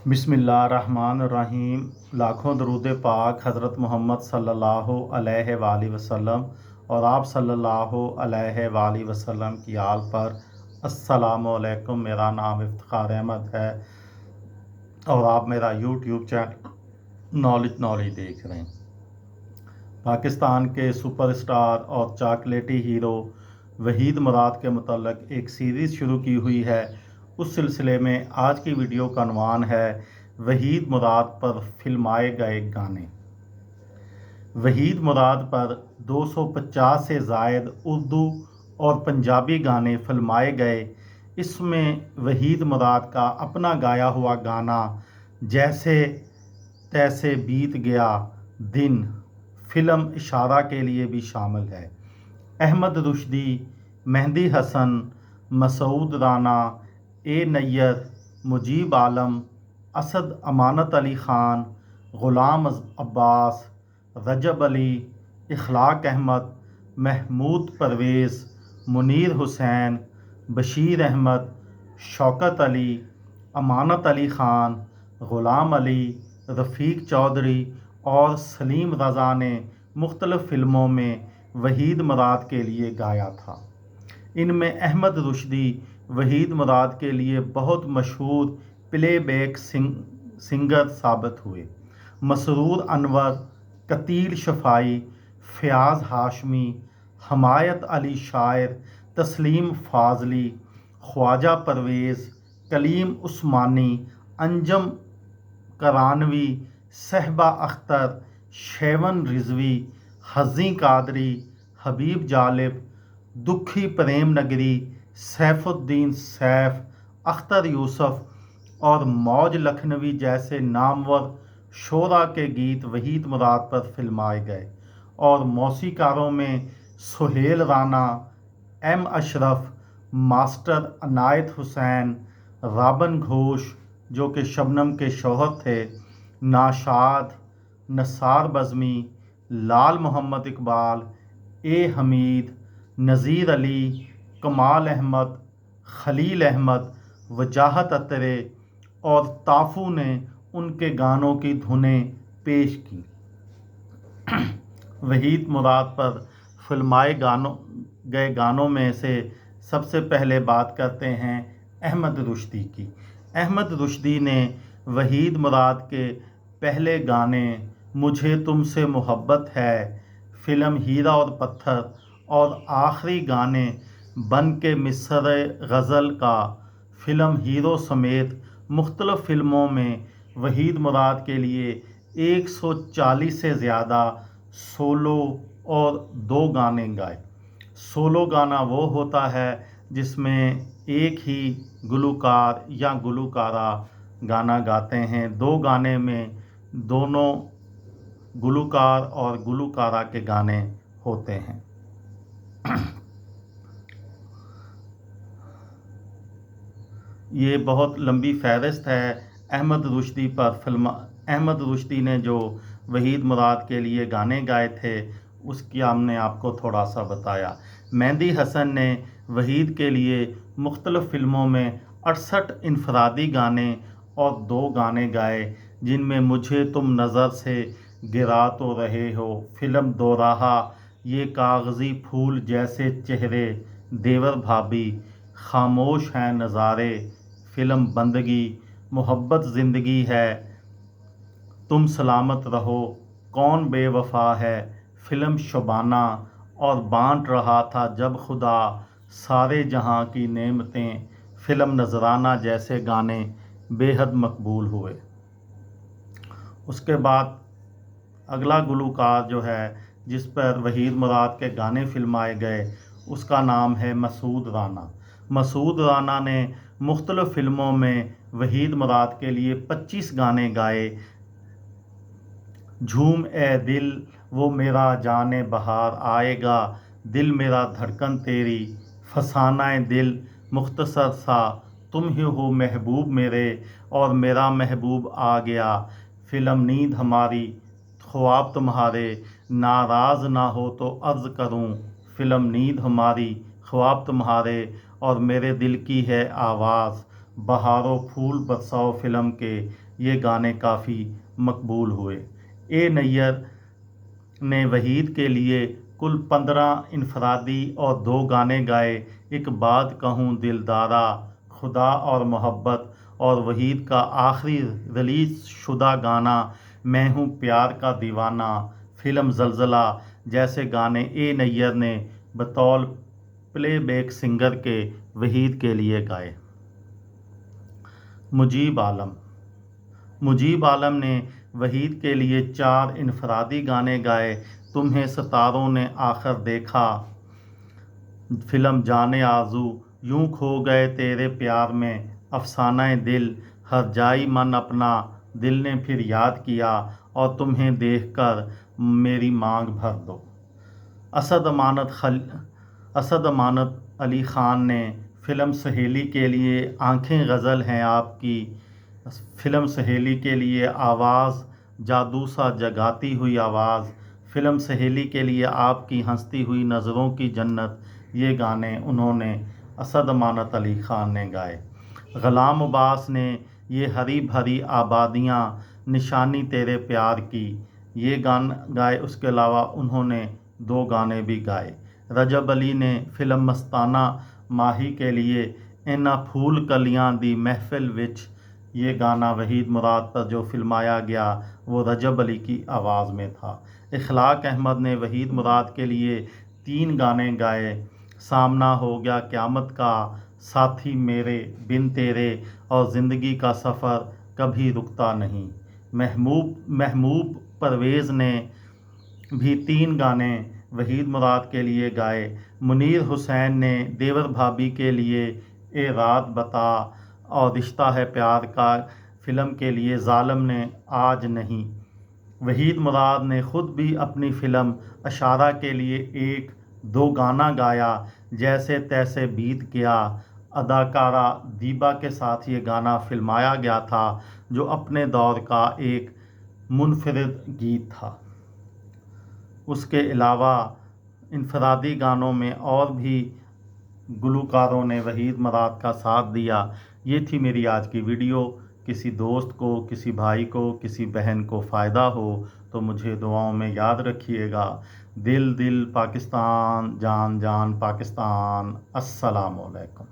बिस्मिल्लाहिर्रहमानिर्रहीम। लाखों दरूद पाक हज़रत मोहम्मद सल्लल्लाहु अलैहि वालैहि वसल्लम और आप सल्लल्लाहु अलैहि वालैहि वसल्लम की आल पर। अस्सलामु अलैकुम। मेरा नाम इफ्तिखार अहमद है और आप मेरा यूट्यूब चैनल नॉलेज देख रहे हैं। पाकिस्तान के सुपरस्टार और चॉकलेटी हीरो वहीद मुराद के मुतल्लिक एक सीरीज़ शुरू की हुई है। उस सिलसिले में आज की वीडियो का unवान है वहीद मुराद पर फिल्माए गए गाने। वहीद मुराद पर 250 से ज़ायद उर्दू और पंजाबी गाने फिल्माए गए। इसमें वहीद मुराद का अपना गाया हुआ गाना जैसे तैसे बीत गया दिन फिल्म इशारा के लिए भी शामिल है। अहमद रुश्दी, मेहंदी हसन, मसूद राना, ए नैयर, मुजीब आलम, असद अमानत अली ख़ान, ग़ुलाम अब्बास, रजब अली, इखलाक अहमद, महमूद परवेज़, मुनीर हुसैन, बशीर अहमद, शौकत अली, अमानत अली ख़ान, ग़ुलाम अली, रफ़ीक चौधरी और सलीम रज़ा ने मुख्तलिफ़ फ़िल्मों में वहीद मुराद के लिए गाया था। इनमें अहमद रुश्दी वहीद मुराद के लिए बहुत मशहूर प्लेबैक सिंगर साबित हुए। मसरूर अनवर, कतील शफ़ाई, फ़याज़ हाशमी, हमायत अली शायर, तस्लीम फ़ाज़ली, ख्वाजा परवेज़, कलीम उस्मानी, अंजम करानवी, सहबा अख्तर, शेवन रिजवी, हज़ी कादरी, हबीब जालिब, दुखी प्रेम नगरी, सैफुद्दीन सैफ, अख्तर यूसुफ और मौज लखनवी जैसे नामवर शोरा के गीत वहीद मुराद पर फिल्माए गए। और मौसीकारों में सुहेल राना, एम अशरफ, मास्टर अनायत हुसैन, राबन घोष जो कि शबनम के शौहर थे, नाशाद, नसार बज़मी, लाल मोहम्मद इकबाल, ए हमीद, नज़ीर अली, कमाल अहमद, खलील अहमद, वजाहत अतरे और ताफू ने उनके गानों की धुनें पेश की। वहीद मुराद पर फिल्माए गए गानों में से सबसे पहले बात करते हैं अहमद रुश्दी की। अहमद रुश्दी ने वहीद मुराद के पहले गाने मुझे तुमसे मोहब्बत है, फ़िल्म हीरा और पत्थर और आखिरी गाने बन के मिसरे गज़ल का फ़िल्म हीरो समेत मुख्तलिफ़ फ़िल्मों में वहीद मुराद के लिए 140 से ज़्यादा सोलो और 2 गाने गाए। सोलो गाना वो होता है जिसमें एक ही गुलूकार या गुलूकारा गाना गाते हैं। 2 गाने में दोनों गुलूकार और गुलूकारा के गाने होते हैं। ये बहुत लंबी फहरिस्त है अहमद रुश्दी पर अहमद रुश्दी ने जो वहीद मुराद के लिए गाने गाए थे उसकी हमने आपको थोड़ा सा बताया। मेहंदी हसन ने वहीद के लिए मुख्तलिफ़ फ़िल्मों में 68 इनफरादी गाने और 2 गाने गाए, जिनमें मुझे तुम नज़र से गिरा तो रहे हो, फ़िल्म दोराहा, ये कागज़ी फूल जैसे चेहरे, देवर भाभी, खामोश हैं नज़ारे, फ़िल्म बंदगी, मोहब्बत ज़िंदगी है, तुम सलामत रहो, कौन बेवफा है, फ़िल्म शबाना और बांट रहा था जब खुदा सारे जहां की नेमतें, फ़िल्म नजराना जैसे गाने बेहद मकबूल हुए। उसके बाद अगला गुलूकार जो है जिस पर वहीद मुराद के गाने फिल्माए गए उसका नाम है मसूद राना। मसूद राना ने मुख्तलिफ़ फ़िल्मों में वहीद मुराद के लिए 25 गाने गाए। झूम ए दिल, वो मेरा जाने बहार आएगा, दिल मेरा धड़कन तेरी, फसाना ए दिल, मुख्तसर सा, तुम ही हो महबूब मेरे और मेरा महबूब आ गया, फ़िल्म नींद हमारी, ख्वाब तुम्हारे, नाराज़ ना हो तो अर्ज़ करूं, फ़िल्म नींद हमारी, ख्वाब तुम्हारे और मेरे दिल की है आवाज़, बहारों फूल बरसाओ फ़िल्म के, یہ گانے کافی مقبول ہوئے۔ اے نیّر نے وحید کے لیے کل 15 انفرادی اور 2 گانے گائے۔ ایک بات کہوں دلدارا، خدا اور محبت، اور وحید کا آخری ریلیز شدہ گانا میں ہوں پیار کا دیوانہ، فلم زلزلہ جیسے گانے اے نیّر نے بطور پلے بیک سنگر کے وحید کے لیے گائے۔ مجیب عالم نے وحید کے لیے 4 انفرادی گانے گائے۔ تمہیں ستاروں نے آخر دیکھا، فلم جانے آرزو، یوں کھو گئے تیرے پیار میں، افسانہ دل، ہر جائی من اپنا، دل نے پھر یاد کیا، اور تمہیں دیکھ کر میری مانگ بھر دو۔ اسد امانت علی خان نے فلم سہیلی کے لیے آنکھیں غزل ہیں آپ کی، فلم سہیلی کے لیے آواز جادو سا جگاتی ہوئی آواز، فلم سہیلی کے لیے آپ کی ہنستی ہوئی نظروں کی جنت، یہ گانے انہوں نے اسد امانت علی خان نے گائے۔ غلام عباس نے یہ ہری بھری آبادیاں نشانی تیرے پیار کی، یہ گانا گائے۔ اس کے علاوہ انہوں نے 2 گانے بھی گائے۔ رجب علی نے فلم مستانہ ماہی کے لیے انہاں پھول کلیاں دی محفل وچ، یہ گانا وحید مراد پر جو فلمایا گیا وہ رجب علی کی آواز میں تھا۔ اخلاق احمد نے وحید مراد کے لیے 3 گانے گائے، سامنا ہو گیا قیامت کا، ساتھی میرے، بن تیرے، اور زندگی کا سفر کبھی رکتا نہیں۔ محمود پرویز نے بھی 3 گانے وحید مراد کے لیے گائے۔ منیر حسین نے دیور بھابھی کے لیے اے رات بتا، اور رشتہ ہے پیار کا فلم کے لیے ظالم نے آج نہیں۔ وحید مراد نے خود بھی اپنی فلم اشارہ کے لیے 1-2 گانا گایا، جیسے تیسے بیت گیا، اداکارہ دیبا کے ساتھ یہ گانا فلمایا گیا تھا، جو اپنے دور کا ایک منفرد گیت تھا۔ اس کے علاوہ انفرادی گانوں میں اور بھی گلوکاروں نے وحید مراد کا ساتھ دیا۔ یہ تھی میری آج کی ویڈیو۔ کسی دوست کو، کسی بھائی کو، کسی بہن کو فائدہ ہو تو مجھے دعاؤں میں یاد رکھیے گا۔ دل دل پاکستان، جان جان پاکستان۔ السلام علیکم۔